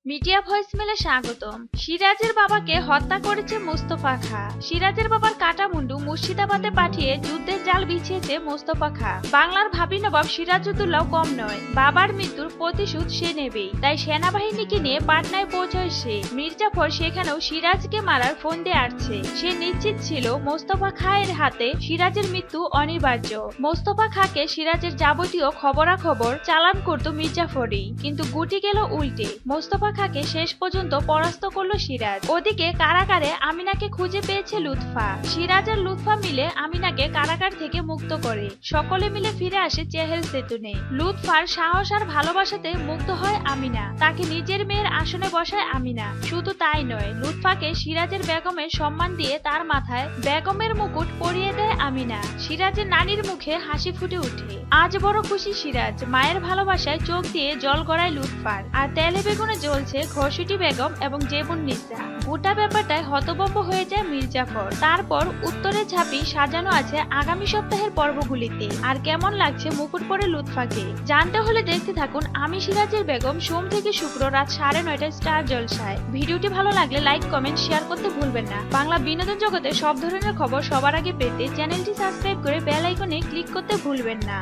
Media ভয়েসমেলে স্বাগতম। সিরাজের বাবাকে হত্যা করেছে মোস্তফা খা। সিরাজের বাবার কাটা মুন্ডু মুর্শিদাবাদে পাঠিয়ে যুদ্ধের জাল বিছিয়েছে মোস্তফা খা। বাংলার ভাবি নবাব সিরাজউদ্দৌলাও কম নয়, বাবার মৃত্যুর প্রতিশোধ সে নেবেই। তাই সেনাবাহিনীকে নিয়ে পাটনায় পৌঁছয় সে। মির্জাফর সেখানেও সিরাজকে মারার ফোন দিয়ে আসছে। সে নিশ্চিত ছিল মোস্তফা খায়ের হাতে সিরাজের মৃত্যু অনিবার্য। মোস্তফা খাকে সিরাজের যাবতীয় খবরাখবর চালান করত মির্জাফরই, কিন্তু গুটি গেল উল্টে। মোস্তফা খাকে শেষ পর্যন্ত পরাস্ত করলো সিরাজ। ওদিকে কারাগারে আমিনাকে খুঁজে পেয়েছে লুৎফা। সিরাজ আর লুৎফা মিলে আমিনাকে কারাগার থেকে মুক্ত করে। সকলে মিলে ফিরে আসে চেহেল সেতুনে। লুৎফার সাহস আর ভালোবাসাতে মুগ্ধ হয় আমিনা। তাকে নিজের মেয়ের আসনে বসায় আমিনা। শুধু তাই নয়, লুৎফাকে সিরাজের বেগমের সম্মান দিয়ে তার মাথায় বেগমের মুকুট পরিয়ে দেয় আমিনা। সিরাজের নানির মুখে হাসি ফুটে ওঠে। আজ বড় খুশি সিরাজ। মায়ের ভালোবাসায় চোখ দিয়ে জল গড়ায় লুৎফার। আর তেলে বেগুনে জ্বলছে খসুটি বেগম এবং জেবুন্নিসা। গোটা ব্যাপারটায় হতভম্ব হয়ে যায় মির্জাফর। তারপর উত্তরে ঝাঁপি সাজানো আছে আগামী সপ্তাহের পর্বগুলিতে। আর কেমন লাগছে মুকুট পরে লুৎফাকে জানতে হলে দেখতে থাকুন আমি সিরাজের বেগম, সোম থেকে শুক্র রাত 9:30টায় স্টার জলসায়। ভিডিওটি ভালো লাগলে লাইক, কমেন্ট, শেয়ার করতে ভুলবেন না। বাংলা বিনোদন জগতে সব ধরনের খবর সবার আগে পেতে চ্যানেলটি সাবস্ক্রাইব করে বেল আইকনে ক্লিক করতে ভুলবেন না।